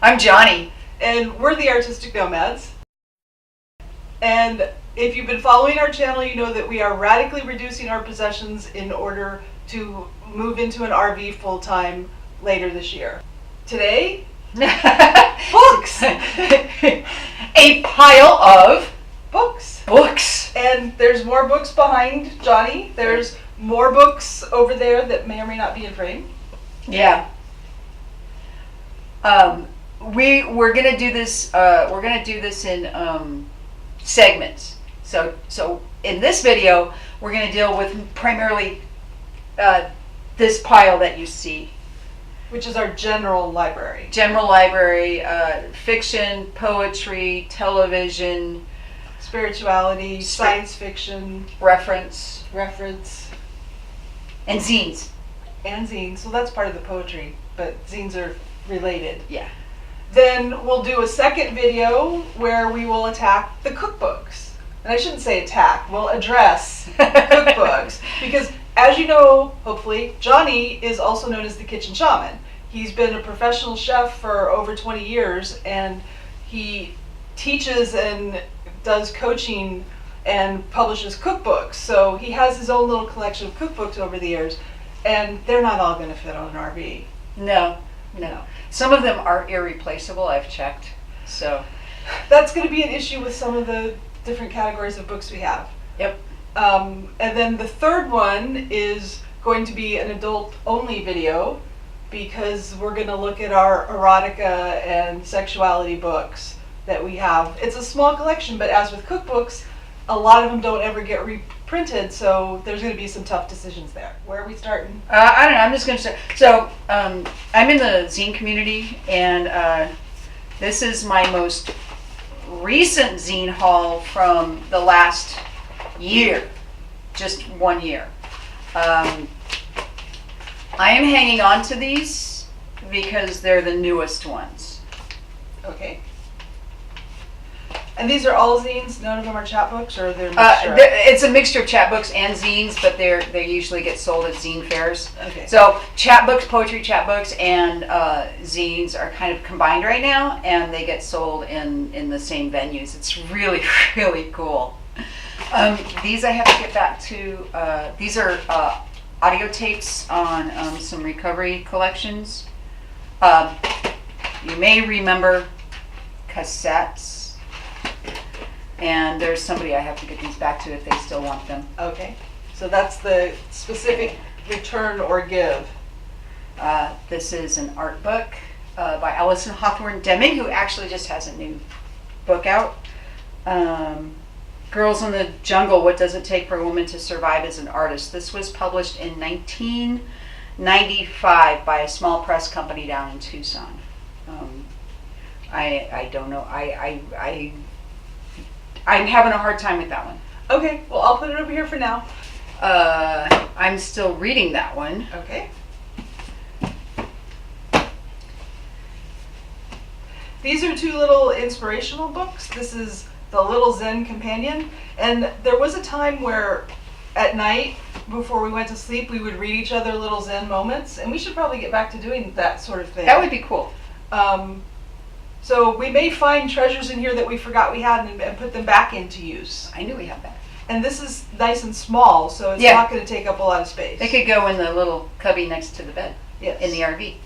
I'm Johnny. And we're the Artistic Nomads. And if you've been following our channel, you know that we are radically reducing our possessions in order to move into an RV full-time later this year. Today, books! A pile of Books. And there's more books behind Johnny. There's more books over there that may or may not be in frame. Yeah. We're gonna do this. We're gonna do this in segments. So in this video, we're gonna deal with primarily this pile that you see, which is our general library. General library, fiction, poetry, television, spirituality, science fiction, reference, and zines. So that's part of the poetry, but zines are related. Yeah. Then we'll do a second video where we will attack the cookbooks. And I shouldn't say attack, we'll address cookbooks. Because as you know, hopefully, Johnny is also known as the Kitchen Shaman. He's been a professional chef for over 20 years, and he teaches and does coaching and publishes cookbooks. So he has his own little collection of cookbooks over the years, and they're not all going to fit on an RV. No. Some of them are irreplaceable, I've checked. So that's going to be an issue with some of the different categories of books we have. Yep. And then the third one is going to be an adult-only video, because we're going to look at our erotica and sexuality books that we have. It's a small collection, but as with cookbooks, a lot of them don't ever get reprinted, so there's going to be some tough decisions there. Where are we starting? I don't know. I'm just going to start. So I'm in the zine community, and this is my most recent zine haul from the last year, just 1 year. I am hanging on to these because they're the newest ones. Okay. And these are all zines? None of them are chapbooks, or they're it's a mixture of chapbooks and zines, but they usually get sold at zine fairs. Okay. So chapbooks, poetry chapbooks, and zines are kind of combined right now, and they get sold in the same venues. It's really, really cool. These I have to get back to. These are audio tapes on some recovery collections. You may remember cassettes. And there's somebody I have to get these back to if they still want them. Okay. So that's the specific return or give. This is an art book by Allison Hawthorne Deming, who actually just has a new book out. Girls in the Jungle, What Does It Take for a Woman to Survive as an Artist. This was published in 1995 by a small press company down in Tucson. I don't know. I'm having a hard time with that one. Okay, well, I'll put it over here for now. I'm still reading that one. Okay. These are two little inspirational books. This is The Little Zen Companion. And there was a time where at night, before we went to sleep, we would read each other little Zen moments. And we should probably get back to doing that sort of thing. That would be cool. So we may find treasures in here that we forgot we had and put them back into use. I knew we had that. And this is nice and small, so it's not going to take up a lot of space. It could go in the little cubby next to the bed. Yes. In the RV.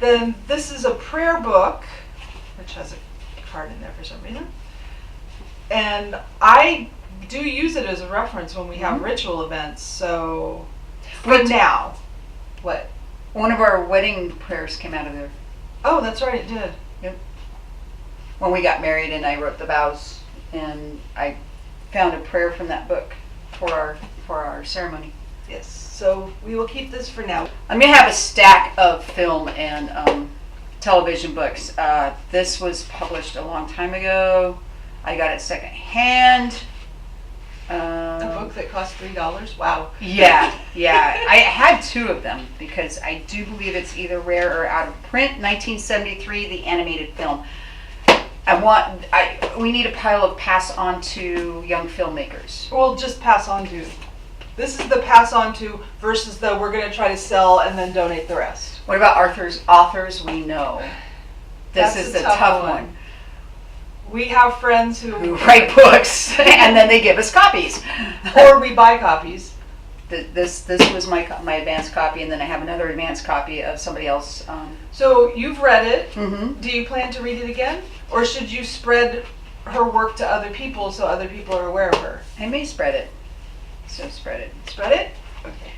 Then this is a prayer book, which has a card in there for some reason. And I do use it as a reference when we have ritual events, so for now. What? One of our wedding prayers came out of there. Oh, that's right, it did. Yep. When we got married and I wrote the vows, and I found a prayer from that book for our ceremony. Yes, so we will keep this for now. I'm going to have a stack of film and television books. This was published a long time ago. I got it secondhand. A book that cost $3? Wow. Yeah. I had two of them because I do believe it's either rare or out of print. 1973, the animated film. We need a pile of pass on to young filmmakers. We'll just pass on to. This is the pass on to versus the we're going to try to sell and then donate the rest. What about authors we know? This That's is a the tough tough one. one. We have friends Who write books and then they give us copies. or we buy copies. This was my advanced copy, and then I have another advanced copy of somebody else. So you've read it. Mm-hmm. Do you plan to read it again? Or should you spread her work to other people so other people are aware of her? I may spread it. So spread it. Spread it? Okay.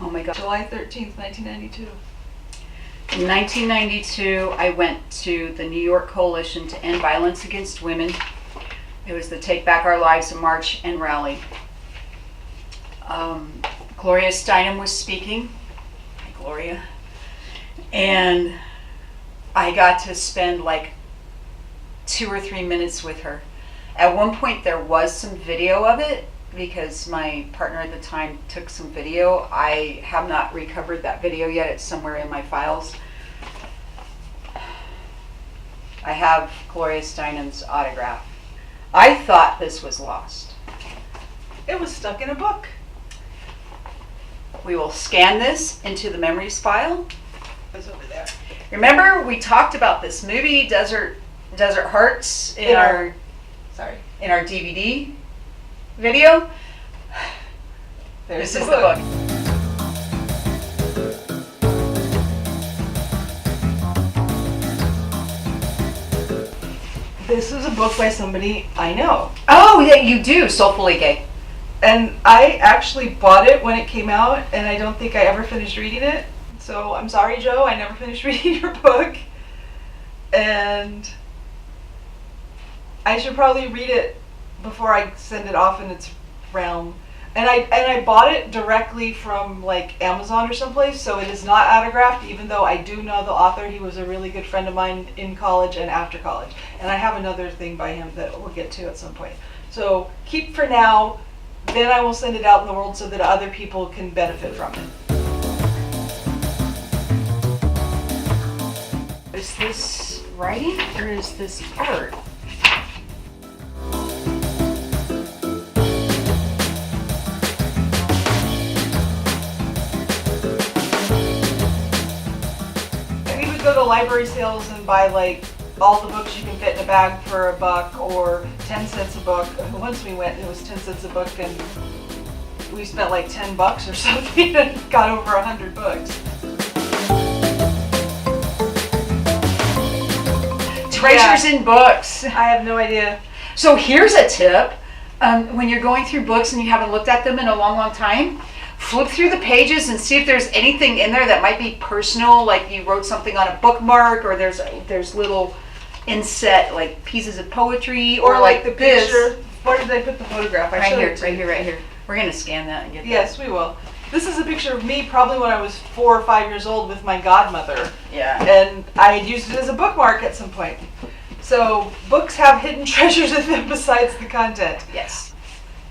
Oh my God. July 13th, 1992. In 1992, I went to the New York Coalition to End Violence Against Women. It was the Take Back Our Lives March and Rally. Gloria Steinem was speaking. Hi, Gloria. And I got to spend like 2 or 3 minutes with her. At one point, there was some video of it because my partner at the time took some video. I have not recovered that video yet. It's somewhere in my files. I have Gloria Steinem's autograph. I thought this was lost. It was stuck in a book. We will scan this into the memories file. It's over there. Remember, we talked about this movie, Desert Hearts, in our DVD video. There's This is the book. This is a book by somebody I know. Oh, yeah, you do. Soulfully Gay. And I actually bought it when it came out, and I don't think I ever finished reading it. So I'm sorry, Joe, I never finished reading your book. And I should probably read it before I send it off in its realm. And I bought it directly from like Amazon or someplace, so it is not autographed, even though I do know the author. He was a really good friend of mine in college and after college. And I have another thing by him that we'll get to at some point. So keep for now, then I will send it out in the world so that other people can benefit from it. Is this writing or is this art? We would go to library sales and buy like all the books you can fit in a bag for $1 or 10 cents a book. Once we went, it was 10 cents a book, and we spent like $10 or something and got over 100 books. Treasures in books. I have no idea. So here's a tip. When you're going through books and you haven't looked at them in a long, long time, flip through the pages and see if there's anything in there that might be personal, like you wrote something on a bookmark, or there's little inset like pieces of poetry, Or like the this. picture. Where did I put the photograph? I Right showed here, it to right you. here, right here. We're gonna scan that and get Yes, we will. This is a picture of me probably when I was 4 or 5 years old with my godmother. that. Yeah. And I had used it as a bookmark at some point. So books have hidden treasures in them besides the content. Yes.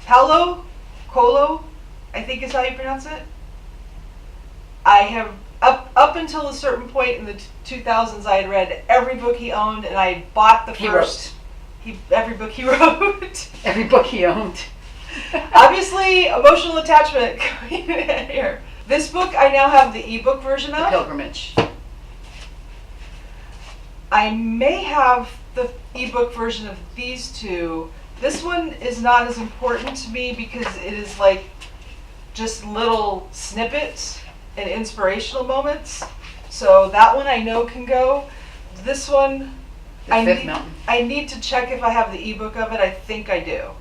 Paulo Coelho, I think is how you pronounce it. I have up until a certain point in the 2000s, I had read every book he owned, and I had bought the He first. Every book he wrote. Every book he owned. Obviously, emotional attachment coming in here. This book I now have the ebook version The of. Pilgrimage. I may have the ebook version of these two. This one is not as important to me because it is like just little snippets and inspirational moments. So that one I know can go. This one, The Fifth Mountain. I need to check if I have the ebook of it. I think I do.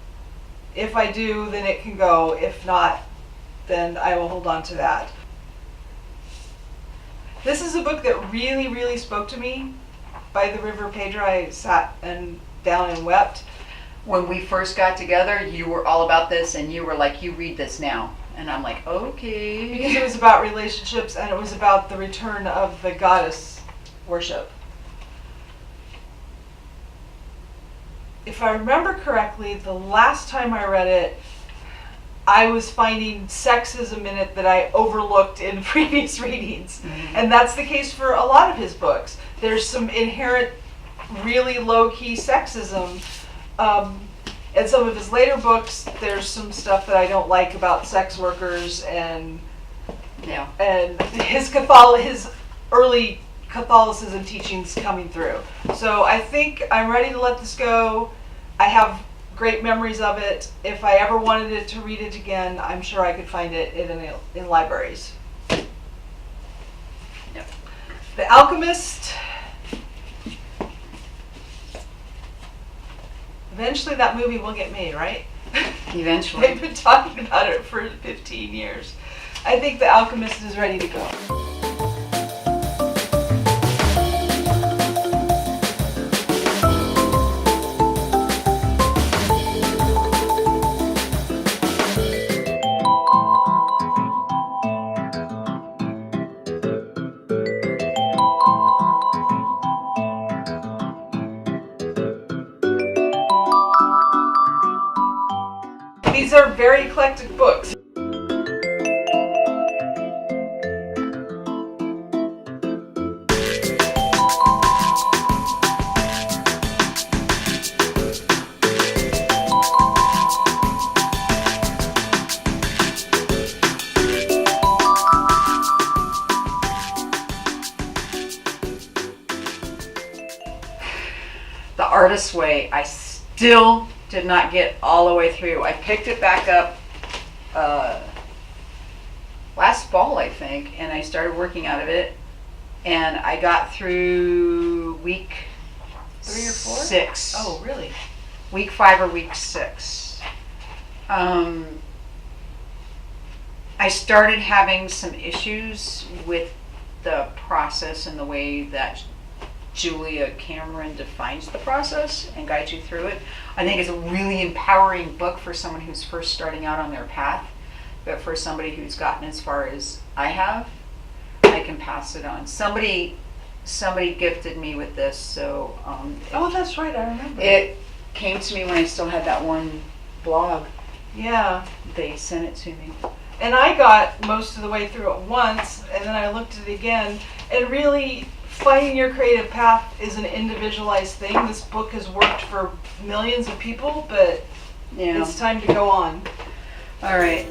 If I do, then it can go. If not, then I will hold on to that. This is a book that really, really spoke to me. By the River Pedro, I sat down and wept. When we first got together, you were all about this, and you were like, "You read this now," and I'm like, "Okay." Because it was about relationships, and it was about the return of the goddess worship. If I remember correctly, the last time I read it, I was finding sexism in it that I overlooked in previous readings. Mm-hmm. And that's the case for a lot of his books. There's some inherent, really low-key sexism. In some of his later books, there's some stuff that I don't like about sex workers and Yeah. his early Catholicism teachings coming through. So I think I'm ready to let this go. I have great memories of it. If I ever wanted it to read it again, I'm sure I could find it in libraries. Yep. The Alchemist. Eventually that movie will get made, right? Eventually. They've been talking about it for 15 years. I think The Alchemist is ready to go. These are very eclectic books. The Artist's Way, I still did not get all the way through. I picked it back up last fall, I think, and I started working out of it. And I got through week 3 or 4? 6. Oh, really? Week 5 or week 6. I started having some issues with the process and the way that Julia Cameron defines the process and guides you through it. I think it's a really empowering book for someone who's first starting out on their path, but for somebody who's gotten as far as I have, I can pass it on. Somebody gifted me with this, so Oh, that's right, I remember. it came to me when I still had that one blog. Yeah. They sent it to me. And I got most of the way through it once, and then I looked at it again, and really finding your creative path is an individualized thing. This book has worked for millions of people, but Yeah. it's time to go on. All right.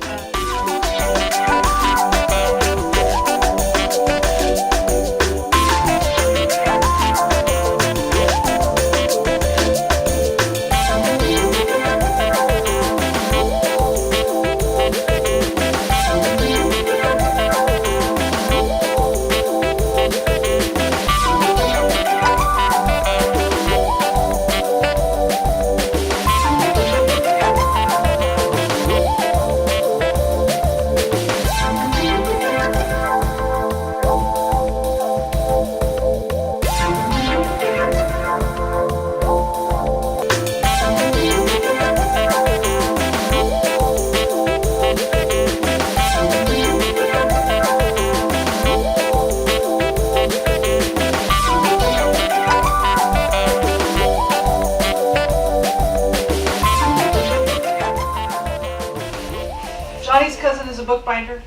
Johnny's cousin is a bookbinder.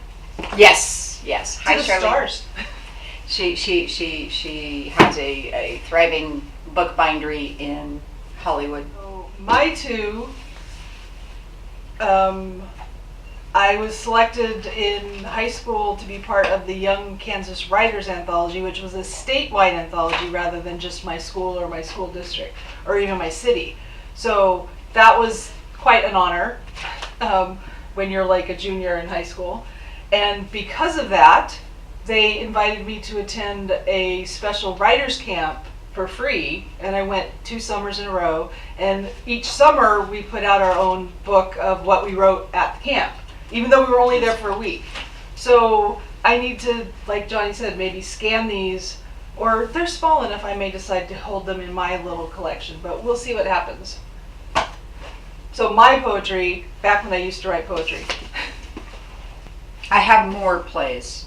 Yes, yes. Hi, To the Charlie. stars. She has a thriving bookbindery in Hollywood. So my two, I was selected in high school to be part of the Young Kansas Writers Anthology, which was a statewide anthology rather than just my school or my school district or even my city. So that was quite an honor when you're like a junior in high school. And because of that, they invited me to attend a special writers camp for free, and I went 2 summers in a row, and each summer we put out our own book of what we wrote at the camp, even though we were only there for a week. So I need to, like Johnny said, maybe scan these, or they're small enough I may decide to hold them in my little collection, but we'll see what happens. So my poetry, back when I used to write poetry. I have more plays.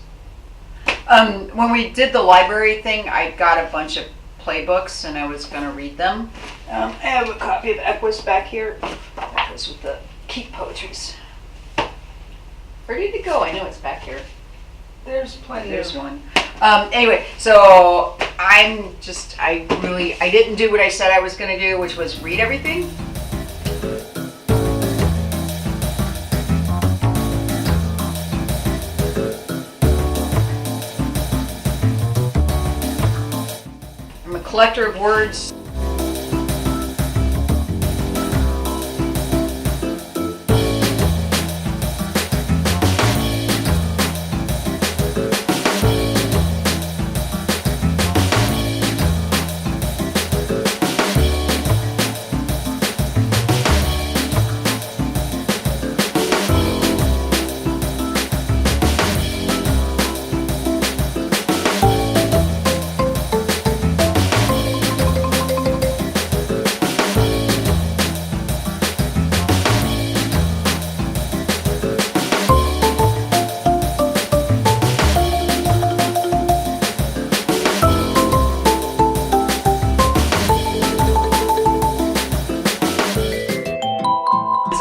When we did the library thing, I got a bunch of playbooks and I was going to read them. I have a copy of Equus back here. Equus with the Keep Poetries. Where did it go? I know it's back here. There's plenty There's of one. Anyway, so I didn't do what I said I was going to do, which was read everything. collector of words.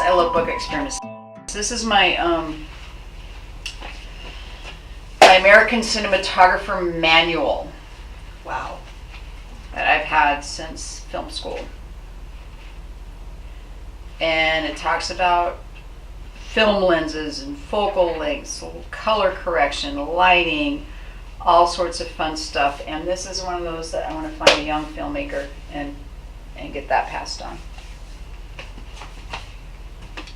I love book experiments. This is my my American Cinematographer Manual Wow. that I've had since film school. And it talks about film lenses and focal lengths, color correction, lighting, all sorts of fun stuff. And this is one of those that I want to find a young filmmaker and get that passed on.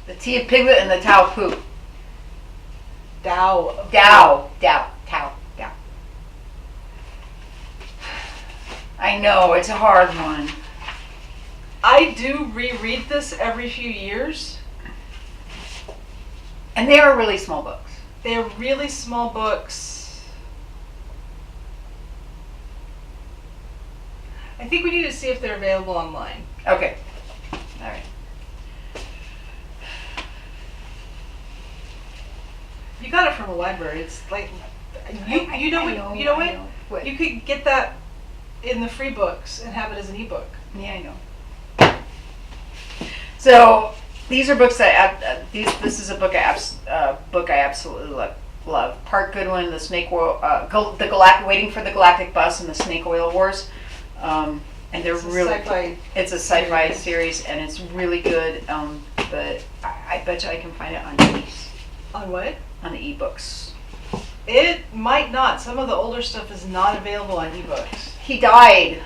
The Tea of Piglet and the Tao of Poop. Tao. Tao. I know, it's a hard one. I do reread this every few years. And they are really small books. They're really small books. I think we need to see if they're available online. Okay. All right. You got it from a library. It's like you know what? What? You could get that in the free books and have it as an ebook. Yeah, I know. So these are books that this is a book I absolutely love. Park Goodwin, the Snake Oil, Waiting for the Galactic Bus, and the Snake Oil Wars. And they're it's a sci-fi series, and it's really good. But I bet you I can find it on ebooks. On what? On the ebooks. It might not. Some of the older stuff is not available on ebooks. He died.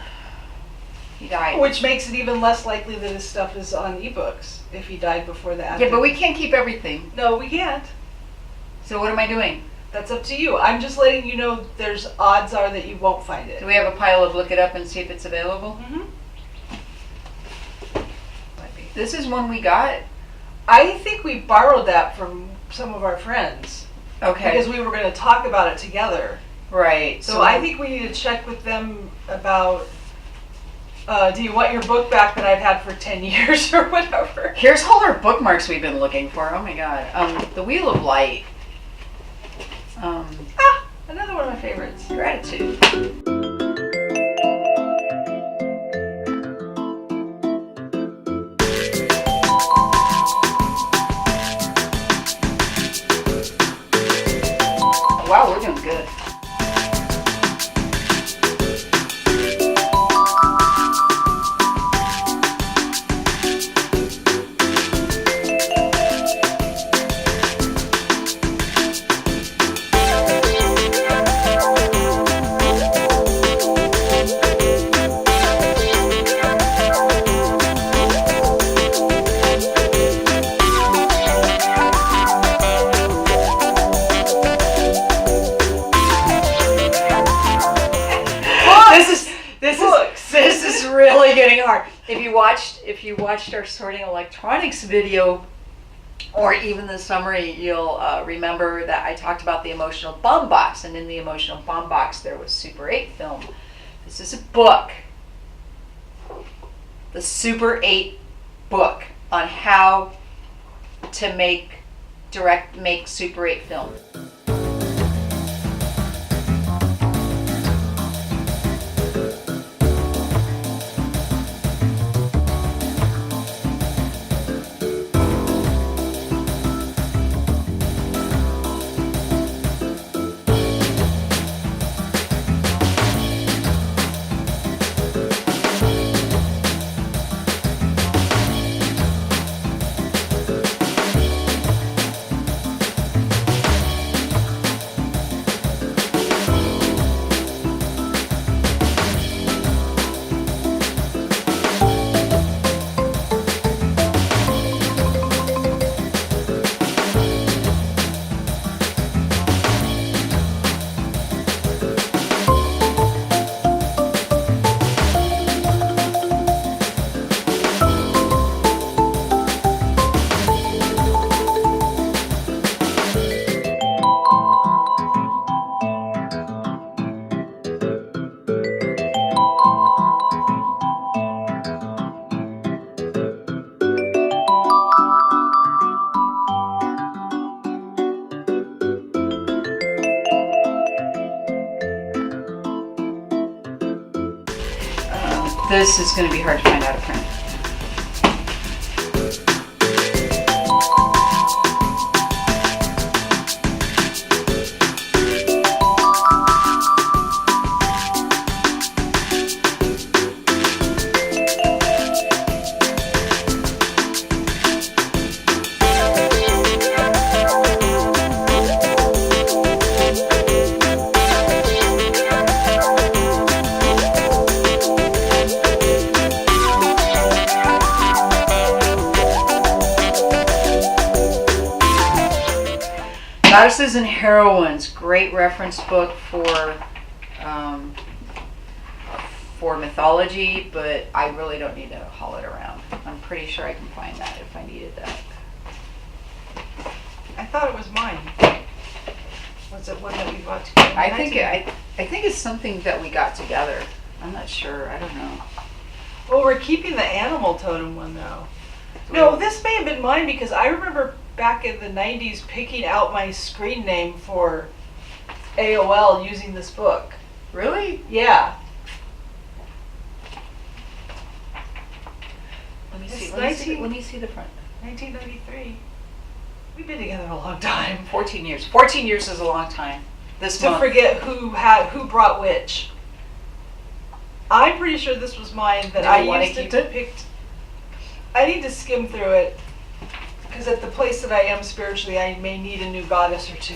Which makes it even less likely that his stuff is on ebooks if he died before the advent. Yeah, but we can't keep everything. No, we can't. So what am I doing? That's up to you. I'm just letting you know there's odds are that you won't find it. Do we have a pile of look it up and see if it's available? Mm-hmm. This is one we got. I think we borrowed that from some of our friends. Okay. Because we were going to talk about it together. Right. So I think we need to check with them about, do you want your book back that I've had for 10 years or whatever? Here's all our bookmarks we've been looking for. Oh my god. The Wheel of Light. Another one of my favorites. Gratitude. Wow, we're doing good. This is really getting hard. If you watched our sorting electronics video, or even the summary, you'll remember that I talked about the emotional bomb box, and in the emotional bomb box there was Super 8 film. This is a book, the Super 8 book on how to make Super 8 film. this is going to be hard to find out of print. Goddesses and Heroines, great reference book for mythology, but I really don't need to haul it around. I'm pretty sure I can find that if I needed that. I thought it was mine. Was it one that we bought together? I think it's something that we got together. I'm not sure. I don't know. Well, we're keeping the animal totem one though. No, this may have been mine because I remember back in the 90s picking out my screen name for AOL using this book. Really? Yeah. Let me It's see. 19 Let me see the front. 1993. We've been together a long time. 14 years. 14 years is a long time. This To month. forget who brought which. I'm pretty sure this was mine that Do I you wanna used to keep it? depict. I need to skim through it because at the place that I am spiritually, I may need a new goddess or two.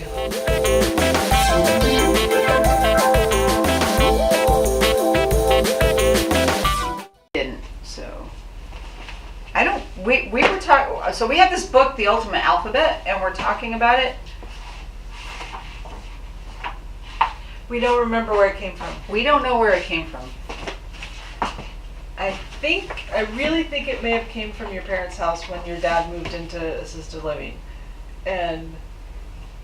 Didn't, so I don't. We were talking. So we have this book, The Ultimate Alphabet, and we're talking about it. We don't remember where it came from. We don't know where it came from. I really think it may have came from your parents' house when your dad moved into assisted living. And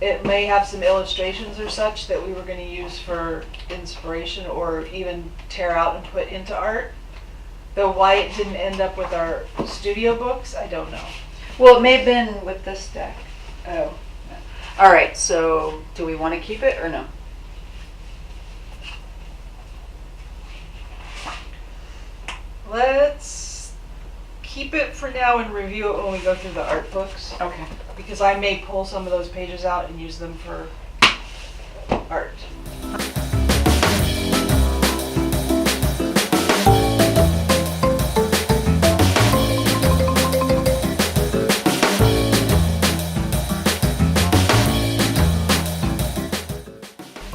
it may have some illustrations or such that we were going to use for inspiration or even tear out and put into art. Though why it didn't end up with our studio books, I don't know. Well, it may have been with this deck. Oh. All right. So do we want to keep it or no? Let's keep it for now and review it when we go through the art books. Okay. Because I may pull some of those pages out and use them for art.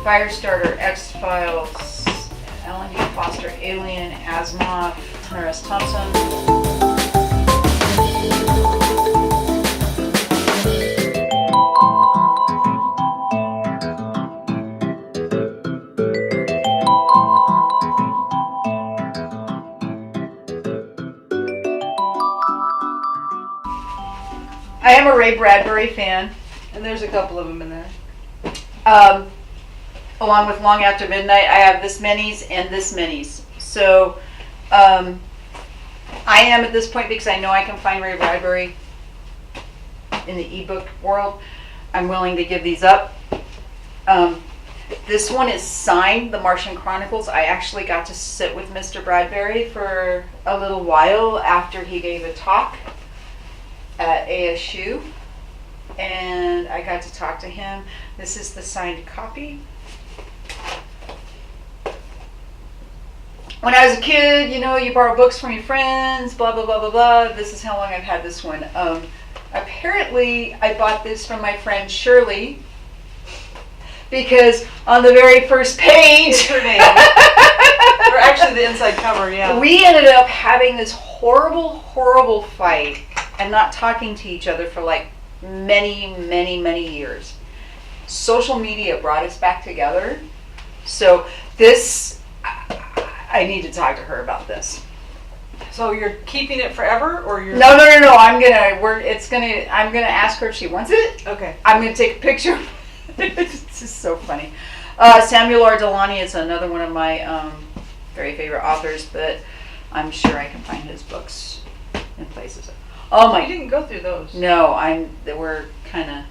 Firestarter, X-Files, Alan D. Foster, Alien, Asimov, Hunter S. Thompson. I am a Ray Bradbury fan. And there's a couple of them in there. Along with Long After Midnight, I have this many's and this many's. So I am at this point, because I know I can find Ray Bradbury in the ebook world, I'm willing to give these up. This one is signed, The Martian Chronicles. I actually got to sit with Mr. Bradbury for a little while after he gave a talk at ASU, and I got to talk to him. This is the signed copy. When I was a kid, you know, you borrow books from your friends, blah, blah, blah, blah, blah. This is how long I've had this one. Apparently, I bought this from my friend Shirley, because on the very first page, It's her name. Or actually the inside cover, yeah. we ended up having this horrible, horrible fight and not talking to each other for like many, many, many years. Social media brought us back together. So this, I need to talk to her about this. So you're keeping it forever, or you're... No. I'm gonna ask her if she wants it. Okay. I'm gonna take a picture. This is so funny. Samuel R. Delany is another one of my very favorite authors, but I'm sure I can find his books in places. Oh You my! didn't go through those. No, we're kind of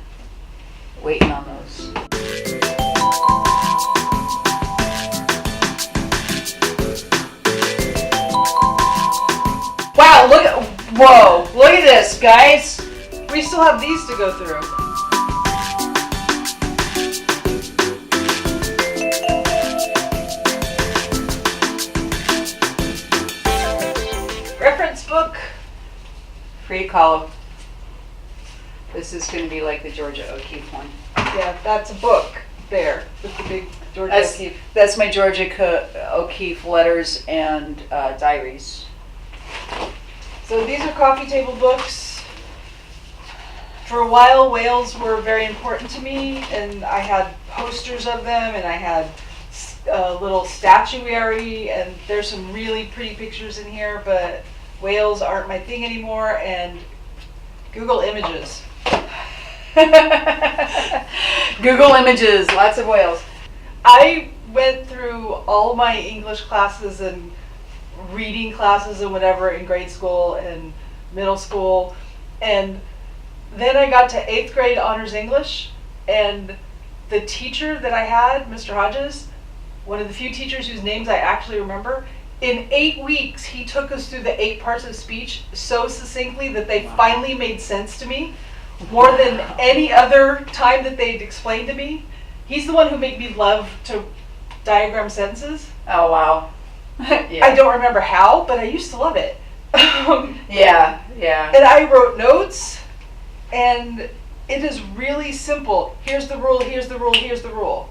waiting on those. Whoa, look at this, guys. We still have these to go through. Reference book. Free column. This is going to be like the Georgia O'Keeffe one. Yeah, that's a book there with the big Georgia O'Keeffe. That's my Georgia O'Keeffe letters and diaries. So these are coffee table books. For a while, whales were very important to me, and I had posters of them, and I had a little statuary, and there's some really pretty pictures in here, but whales aren't my thing anymore, and Google Images. Google Images, lots of whales. I went through all my English classes and reading classes and whatever in grade school and middle school, and then I got to 8th grade honors English, and the teacher that I had, Mr. Hodges, one of the few teachers whose names I actually remember, in 8 weeks he took us through the 8 parts of speech so succinctly that they finally made sense to me, more than any other time that they'd explained to me. He's the one who made me love to diagram sentences. Oh, wow. Yeah. I don't remember how, but I used to love it. Yeah. And I wrote notes, and it is really simple. Here's the rule, here's the rule, here's the rule,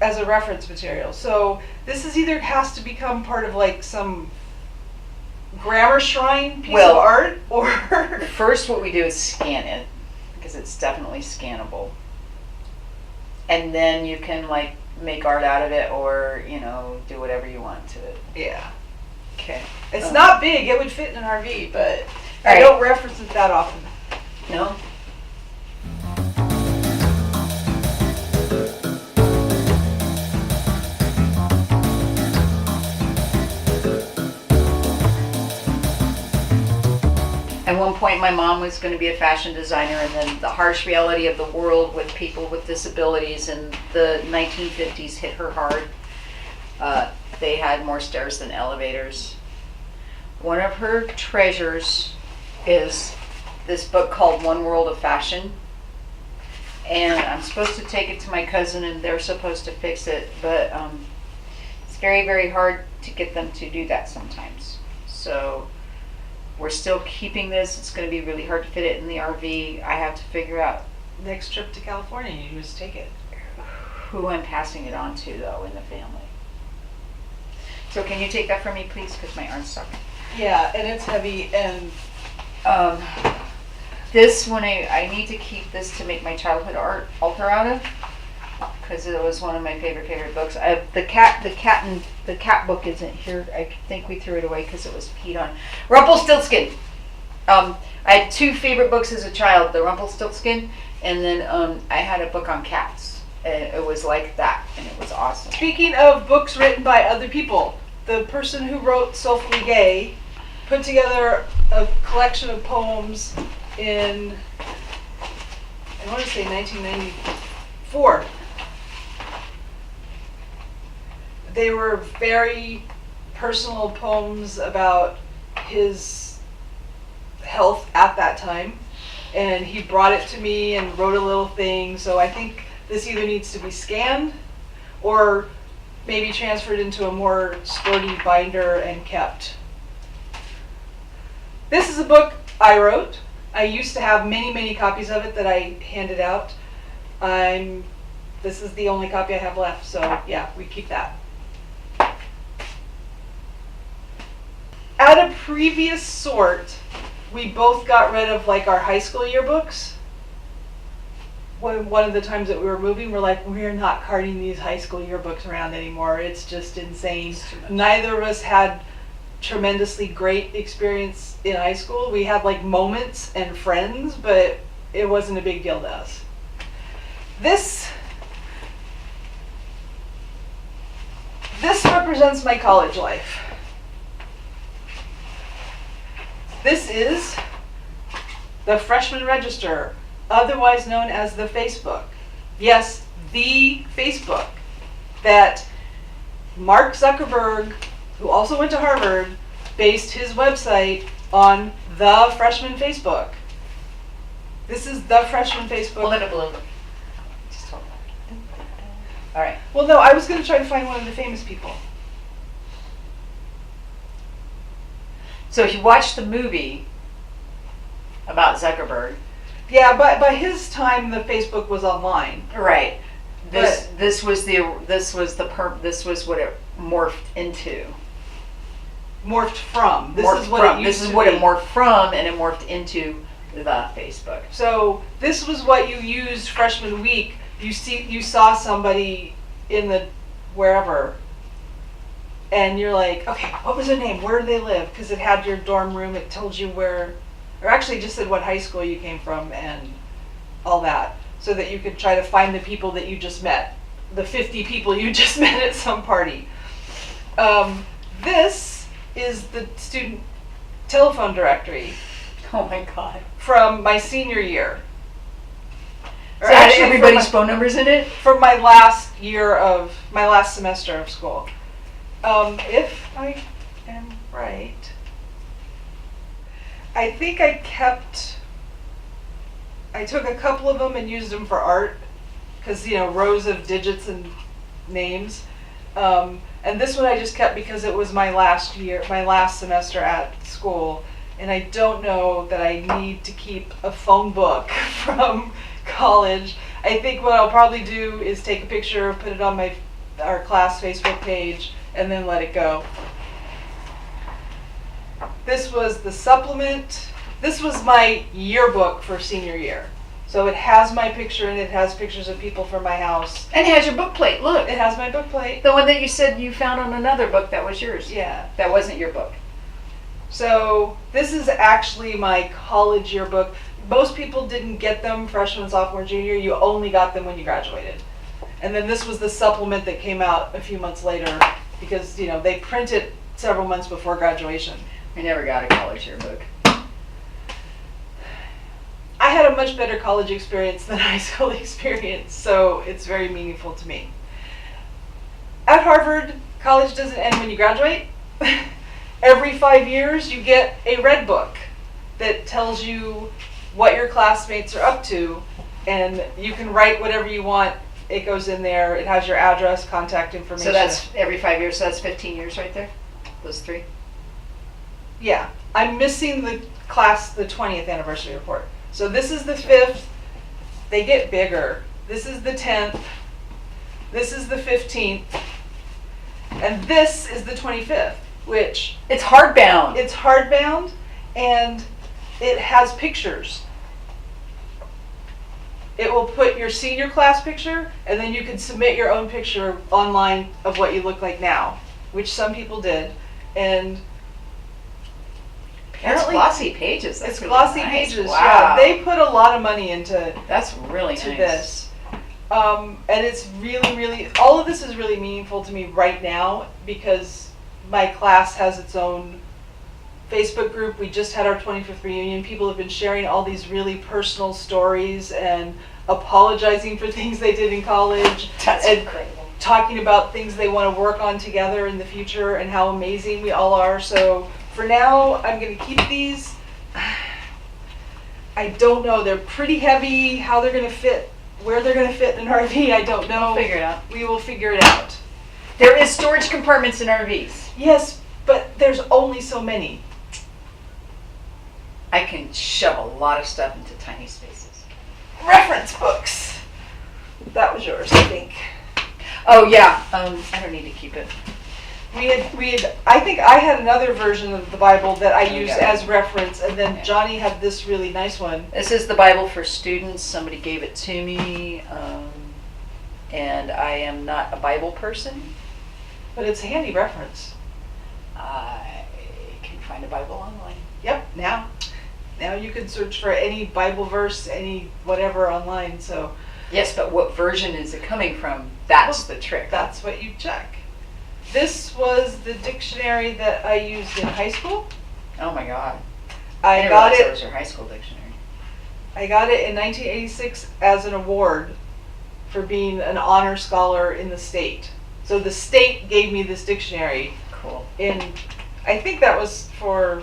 as a reference material. So this is either has to become part of like some grammar shrine piece of art, or First what we do is scan it, because it's definitely scannable. And then you can like make art out of it, or, you know, do whatever you want to it. yeah. Okay. It's not big, it would fit in an RV, but I Alright. don't reference it that often. No? At one point, my mom was going to be a fashion designer, and then the harsh reality of the world with people with disabilities in the 1950s hit her hard. They had more stairs than elevators. One of her treasures is this book called One World of Fashion. And I'm supposed to take it to my cousin, and they're supposed to fix it, but it's very, very hard to get them to do that sometimes. So we're still keeping this. It's going to be really hard to fit it in the RV. I have to figure out Next trip to California, you just take it. who I'm passing it on to, though, in the family. So can you take that from me, please? Because my arm's stuck. Yeah, and it's heavy, and This one, I need to keep this to make my childhood art altar out of, because it was one of my favorite books. The cat book isn't here. I think we threw it away because it was peed on. Rumpelstiltskin. I had 2 favorite books as a child: the Rumpelstiltskin, and then I had a book on cats. It was like that, and it was awesome. speaking of books written by other people, the person who wrote Soulfully Gay put together a collection of poems in, I want to say 1994. They were very personal poems about his health at that time, and he brought it to me and wrote a little thing. So I think this either needs to be scanned or maybe transferred into a more sturdy binder and kept. This is a book I wrote. I used to have many copies of it that I handed out. This is the only copy I have left, so yeah, we keep that. At a previous sort, we both got rid of like our high school yearbooks. One of the times that we were moving, we're like, we're not carting these high school yearbooks around anymore. It's just insane. Neither of us had tremendously great experience in high school. We had like moments and friends, but it wasn't a big deal to us. This represents my college life. This is the Freshman Register, otherwise known as the Facebook. Yes, the Facebook that Mark Zuckerberg, who also went to Harvard, based his website on the freshman Facebook. This is the freshman Facebook. Pull it a balloon. Just hold on. All right. Well, no, I was going to try to find one of the famous people. So if you watch the movie about Zuckerberg, Yeah, but by his time, the Facebook was online. right? This was what it morphed into. Morphed from. This Morphed is what from. it used This is to what be. it morphed from, and it morphed into the Facebook. So this was what you used freshman week. You saw somebody in the wherever, and you're like, okay, what was their name? Where do they live? Because it had your dorm room. It told you where, or actually just said what high school you came from and all that, so that you could try to find the people that you just met, the 50 people you just met at some party. This is the student telephone directory Oh my God! from my senior year. So had everybody's phone numbers in it? From my last semester of school. If I am right, I think I took a couple of them and used them for art, because, rows of digits and names. And this one I just kept because it was my last semester at school, and I don't know that I need to keep a phone book from college. I think what I'll probably do is take a picture, put it on our class Facebook page, and then let it go. This was the supplement. This was my yearbook for senior year. So it has my picture, and it has pictures of people from my house. And it has your book plate. Look, It has my book plate. the one that you said you found on another book that was yours. Yeah. That wasn't your book. So this is actually my college yearbook. Most people didn't get them freshman, sophomore, junior. You only got them when you graduated. And then this was the supplement that came out a few months later, because they print it several months before graduation. I never got a college yearbook. I had a much better college experience than high school experience, so it's very meaningful to me. At Harvard, college doesn't end when you graduate. Every 5 years, you get a red book that tells you what your classmates are up to, and you can write whatever you want. It goes in there. It has your address, contact information. So that's every 5 years. So that's 15 years right there. Those three. Yeah. I'm missing the 20th anniversary report. So this is the 5th. They get bigger. This is the 10th. This is the 15th. And this is the 25th, which It's hardbound. it's hardbound, and it has pictures. It will put your senior class picture, and then you can submit your own picture online of what you look like now, which some people did. And That's apparently glossy pages. That's it's really glossy nice. pages. Wow. Yeah, they put a lot of money into That's really nice. this. And it's really, really, all of this is really meaningful to me right now, because my class has its own Facebook group. We just had our 25th reunion. People have been sharing all these really personal stories and apologizing for things they did in college. That's and incredible. talking about things they want to work on together in the future and how amazing we all are. So for now, I'm going to keep these. I don't know. They're pretty heavy. How they're going to fit, where they're going to fit in an RV, I don't know. Figure it out. We will figure it out. There is storage compartments in RVs. Yes, but there's only so many. I can shove a lot of stuff into tiny spaces. Reference books. That was yours, I think. Oh yeah. I don't need to keep it. We had. I think I had another version of the Bible that I used Okay. as reference, and then Yeah. Johnny had this really nice one. This is the Bible for students. Somebody gave it to me, and I am not a Bible person. But it's a handy reference. I can find a Bible online. Yep. Now you can search for any Bible verse, any whatever online. So Yes, but what version is it coming from? That's the trick. that's what you check. This was the dictionary that I used in high school. Oh my God. I didn't got realize that it. was your high school dictionary. I got it in 1986 as an award for being an honor scholar in the state. So the state gave me this dictionary Cool. in, I think that was for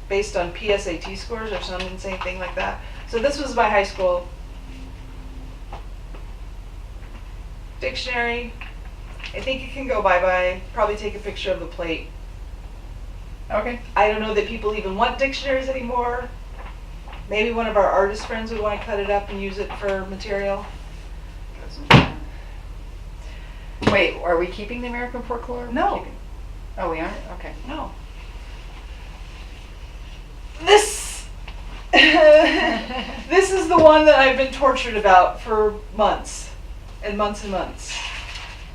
based on PSAT scores or some insane thing like that. So this was my high school dictionary. I think it can go bye-bye. Probably take a picture of the plate. Okay. I don't know that people even want dictionaries anymore. Maybe one of our artist friends would want to cut it up and use it for material. Wait, are we keeping the American folklore? No. Oh, we aren't? Okay. No. This this is the one that I've been tortured about for months and months and months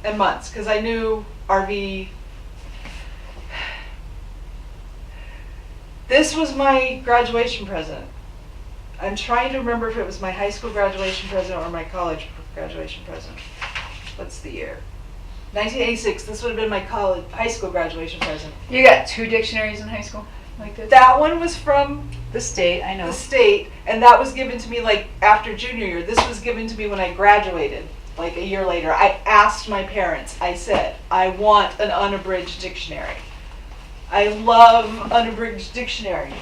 and months, because I knew RV. This was my graduation present. I'm trying to remember if it was my high school graduation present or my college graduation present. What's the year? 1986. This would have been my high school graduation present. You got 2 dictionaries in high school like this? That one was from The state, I know. the state, and that was given to me like after junior year. This was given to me when I graduated, like a year later. I asked my parents, I said, I want an unabridged dictionary. I love unabridged dictionary.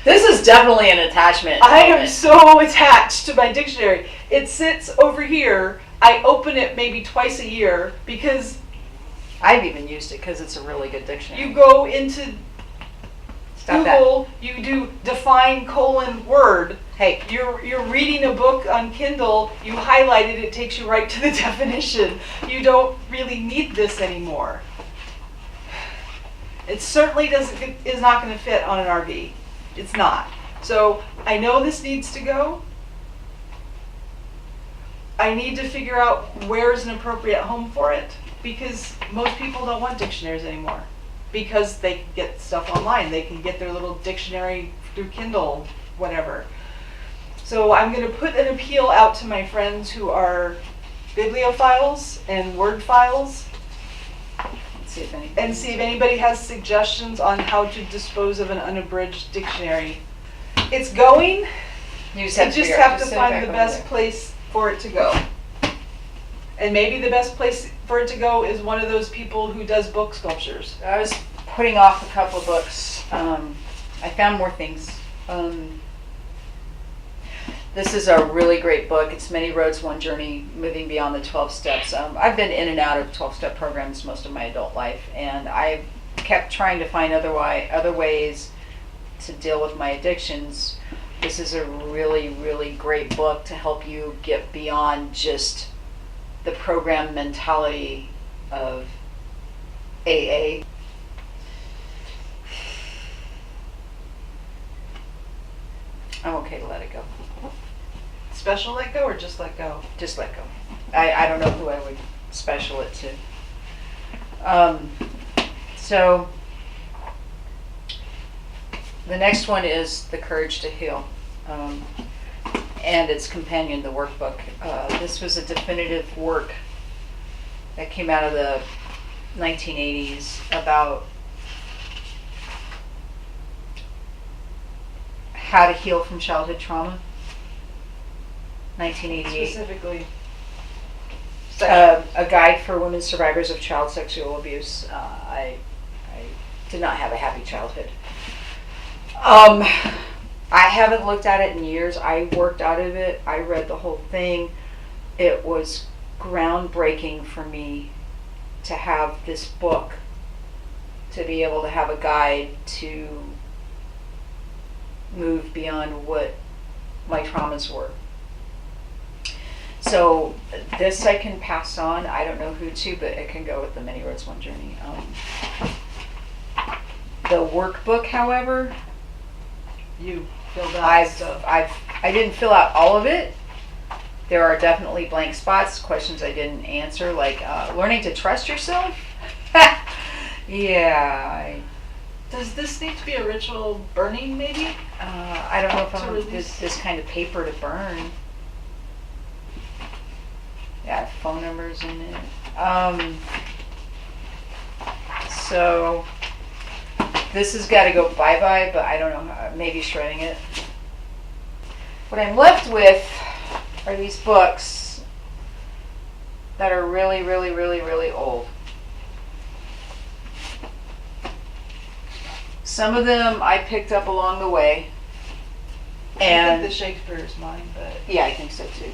This is definitely an attachment. I am so attached to my dictionary. It sits over here. I open it maybe twice a year because I've even used it because it's a really good dictionary. you go into Stop Google, you do define : word. Hey. You're reading a book on Kindle, you highlight it, it takes you right to the definition. You don't really need this anymore. It certainly is not going to fit on an RV. It's not. So I know this needs to go. I need to figure out where is an appropriate home for it, because most people don't want dictionaries anymore because they can get stuff online. They can get their little dictionary through Kindle, whatever. So I'm going to put an appeal out to my friends who are bibliophiles and word files and see if anybody has suggestions on how to dispose of an unabridged dictionary. It's going. You just have to find the best place for it to go. And maybe the best place for it to go is one of those people who does book sculptures. I was putting off a couple of books. I found more things. This is a really great book. It's Many Roads, One Journey, Moving Beyond the 12 Steps. I've been in and out of 12-step programs most of my adult life, and I kept trying to find other ways to deal with my addictions. This is a really, really great book to help you get beyond just the program mentality of AA. I'm okay to let it go. Special let go or just let go? Just let go. I don't know who I would special it to. So the next one is The Courage to Heal, and its companion, the workbook. This was a definitive work that came out of the 1980s about how to heal from childhood trauma. 1988. Specifically. A guide for women survivors of child sexual abuse. I did not have a happy childhood. I haven't looked at it in years. I worked out of it. I read the whole thing. It was groundbreaking for me to have this book, to be able to have a guide to move beyond what my traumas were. So this I can pass on. I don't know who to, but it can go with the Many Roads, One Journey. The workbook, however, You filled out stuff. I didn't fill out all of it. There are definitely blank spots, questions I didn't answer, like learning to trust yourself. Yeah. Does this need to be a ritual burning, maybe? I don't know if I To want release- this kind of paper to burn. Yeah, phone numbers in it. So this has got to go bye-bye, but I don't know, maybe shredding it. What I'm left with are these books that are really, really, really, really old. Some of them I picked up along the way. I And think the Shakespeare is mine, but yeah, I think so too.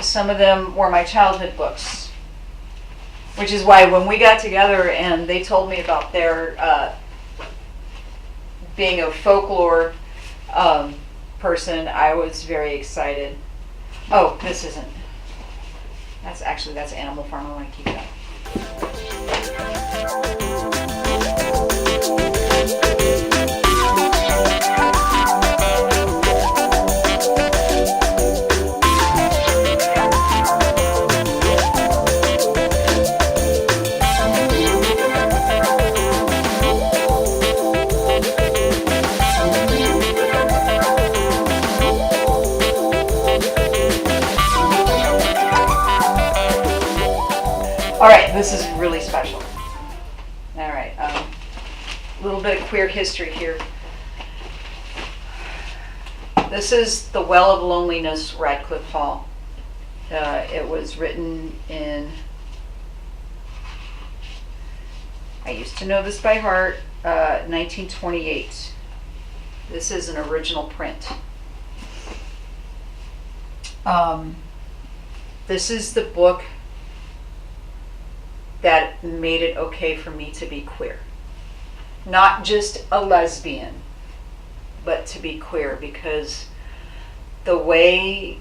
Some of them were my childhood books, which is why when we got together and they told me about their being a folklore person, I was very excited. Oh, this isn't. That's Animal Farm. I want to keep that. All right, this is really special. All right, a little bit of queer history here. This is The Well of Loneliness, Radcliffe Hall. It was written in, I used to know this by heart, 1928. This is an original print. This is the book that made it okay for me to be queer. Not just a lesbian, but to be queer, because the way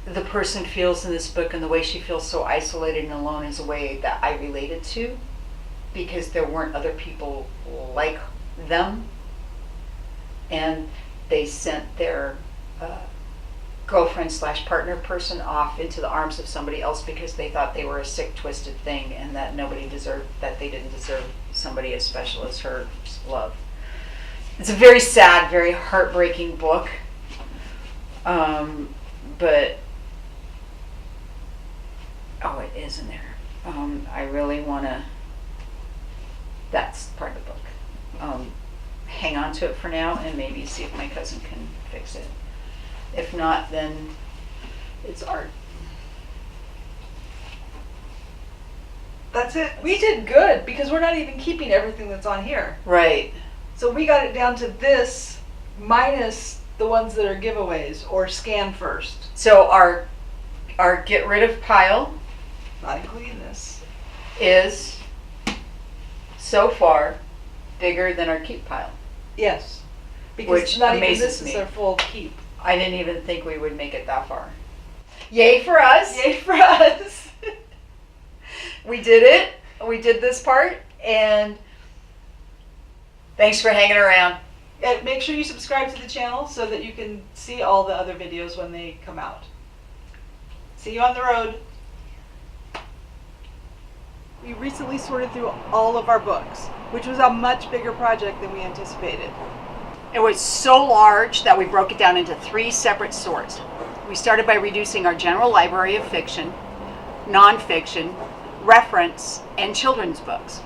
the person feels in this book and the way she feels so isolated and alone is a way that I related to, because there weren't other people like them, and they sent their girlfriend / partner person off into the arms of somebody else because they thought they were a sick, twisted thing, and that they didn't deserve somebody as special as her love. It's a very sad, very heartbreaking book, but oh, it is in there. I really want to. That's part of the book. Hang on to it for now and maybe see if my cousin can fix it. If not, then it's art. that's it. We did good because we're not even keeping everything that's on here. Right. So we got it down to this minus the ones that are giveaways or scan first. So our get rid of pile Not including this. is so far bigger than our keep pile. Yes. Because Which not even amazes this me. is our full keep. I didn't even think we would make it that far. Yay for us. Yay for us. We did it. We did this part, and thanks for hanging around. And make sure you subscribe to the channel so that you can see all the other videos when they come out. See you on the road. We recently sorted through all of our books, which was a much bigger project than we anticipated. It was so large that we broke it down into 3 separate sorts. We started by reducing our general library of fiction, nonfiction, reference, and children's books.